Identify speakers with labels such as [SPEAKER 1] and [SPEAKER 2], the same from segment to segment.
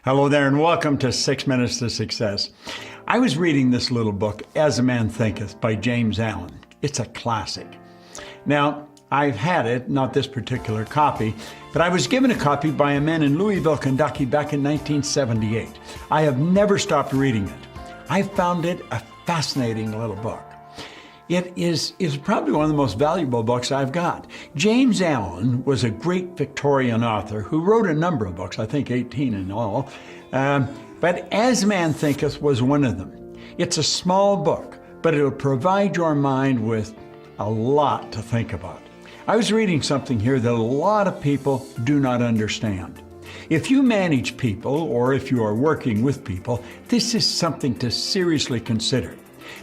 [SPEAKER 1] Hello there and welcome to 6 Minutes to Success. I was reading this little book, As A Man Thinketh by James Allen. It's a classic. Now, I've had it, not this particular copy, but I was given a copy by a man in Louisville, Kentucky back in 1978. I have never stopped reading it. I found it a fascinating little book. It is probably one of the most valuable books I've got. James Allen was a great Victorian author who wrote a number of books, I think 18 in all, but As A Man Thinketh was one of them. It's a small book, but it'll provide your mind with a lot to think about. I was reading something here that a lot of people do not understand. If you manage people, or if you are working with people, this is something to seriously consider.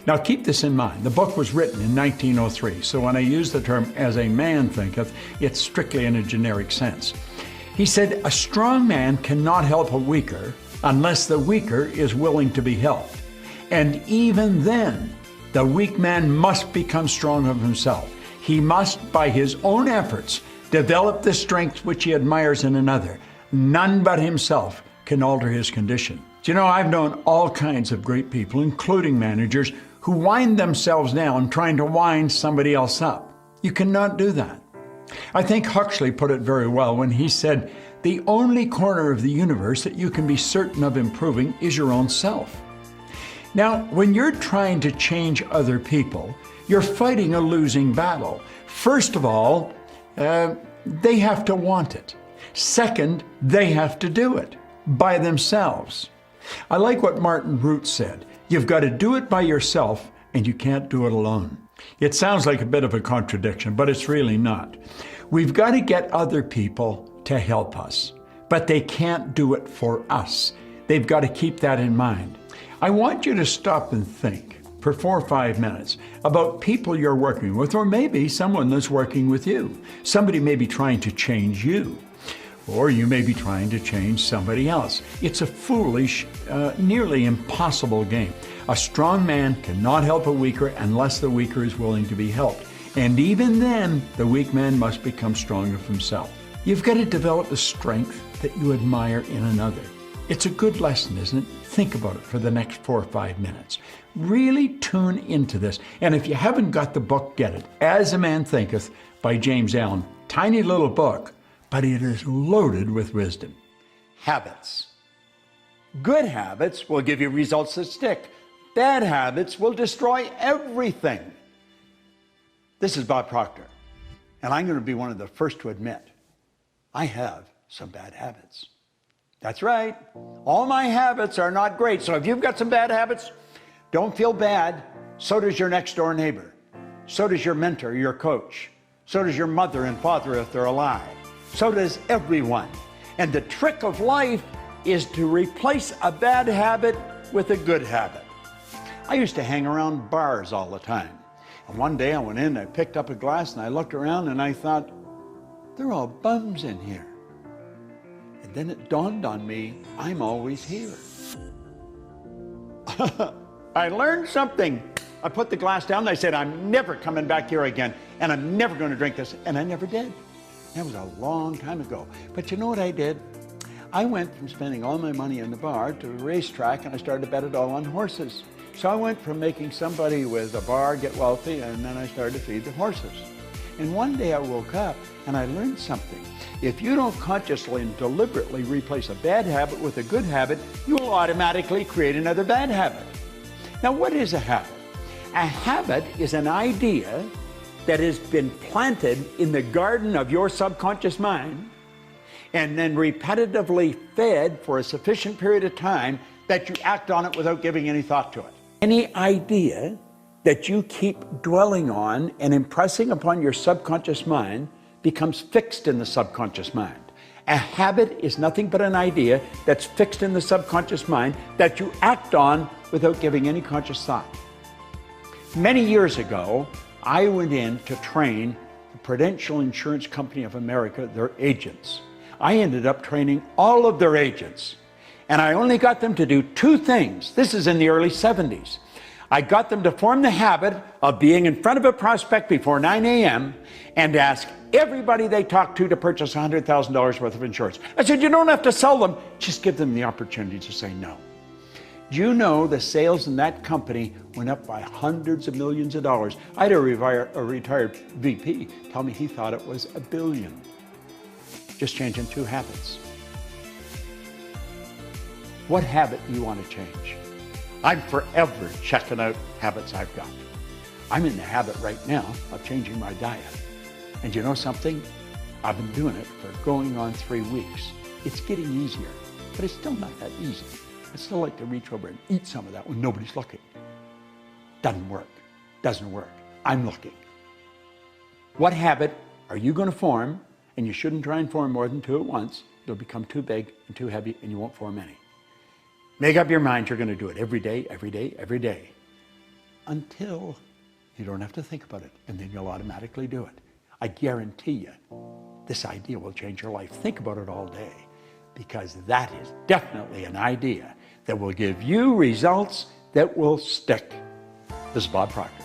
[SPEAKER 1] Now keep this in mind. The book was written in 1903, so when I use the term as a man thinketh, it's strictly in a generic sense. He said, a strong man cannot help a weaker unless the weaker is willing to be helped. And even then, the weak man must become strong of himself. He must, by his own efforts, develop the strength which he admires in another. None but himself can alter his condition. Do you know, I've known all kinds of great people, including managers, who wind themselves down trying to wind somebody else up. You cannot do that. I think Huxley put it very well when he said, the only corner of the universe that you can be certain of improving is your own self. Now, when you're trying to change other people, you're fighting a losing battle. First of all, they have to want it. Second, they have to do it by themselves. I like what Martin Root said. You've got to do it by yourself, and you can't do it alone. It sounds like a bit of a contradiction, but it's really not. We've got to get other people to help us, but they can't do it for us. They've got to keep that in mind. I want you to stop and think for 4 or 5 minutes about people you're working with, or maybe someone that's working with you. Somebody may be trying to change you, or you may be trying to change somebody else. It's a foolish, nearly impossible game. A strong man cannot help a weaker unless the weaker is willing to be helped. And even then, the weak man must become strong of himself. You've got to develop the strength that you admire in another. It's a good lesson, isn't it? Think about it for the next 4 or 5 minutes. Really tune into this. And if you haven't got the book, get it. As a Man Thinketh by James Allen. Tiny little book, but it is loaded with wisdom. Habits. Good habits will give you results that stick. Bad habits will destroy everything. This is Bob Proctor, and I'm going to be one of the first to admit I have some bad habits. That's right. All my habits are not great. So if you've got some bad habits, don't feel bad. So does your next door neighbor. So does your mentor, your coach. So does your mother and father if they're alive. So does everyone. And the trick of life is to replace a bad habit with a good habit. I used to hang around bars all the time. And one day I went in, I picked up a glass and I looked around and I thought, they're all bums in here. And then it dawned on me, I'm always here. I learned something. I put the glass down and I said, I'm never coming back here again and I'm never going to drink this. And I never did. That was a long time ago. But you know what I did? I went from spending all my money in the bar to a racetrack and I started to bet it all on horses. So I went from making somebody with a bar get wealthy, and then I started to feed the horses. And one day I woke up and I learned something. If you don't consciously and deliberately replace a bad habit with a good habit, you will automatically create another bad habit. Now, what is a habit? A habit is an idea that has been planted in the garden of your subconscious mind and then repetitively fed for a sufficient period of time that you act on it without giving any thought to it. Any idea that you keep dwelling on and impressing upon your subconscious mind becomes fixed in the subconscious mind. A habit is nothing but an idea that's fixed in the subconscious mind that you act on without giving any conscious thought. Many years ago, I went in to train the Prudential Insurance Company of America, their agents. I ended up training all of their agents. And I only got them to do 2 things. This is in the early 70s. I got them to form the habit of being in front of a prospect before 9 a.m. and ask everybody they talk to purchase $100,000 worth of insurance. I said, you don't have to sell them, just give them the opportunity to say no. You know, the sales in that company went up by hundreds of millions of dollars. I had a retired VP tell me he thought it was $1 billion. Just changing 2 habits. What habit do you want to change? I'm forever checking out habits I've got. I'm in the habit right now of changing my diet. And you know something? I've been doing it for going on 3 weeks. It's getting easier, but it's still not that easy. I still like to reach over and eat some of that when nobody's looking. Doesn't work. Doesn't work. I'm looking. What habit are you going to form? And you shouldn't try and form more than 2 at once. They'll become too big and too heavy and you won't form any. Make up your mind you're going to do it every day, every day, every day. Until you don't have to think about it, and then you'll automatically do it. I guarantee you, this idea will change your life. Think about it all day, because that is definitely an idea that will give you results that will stick. This is Bob Proctor.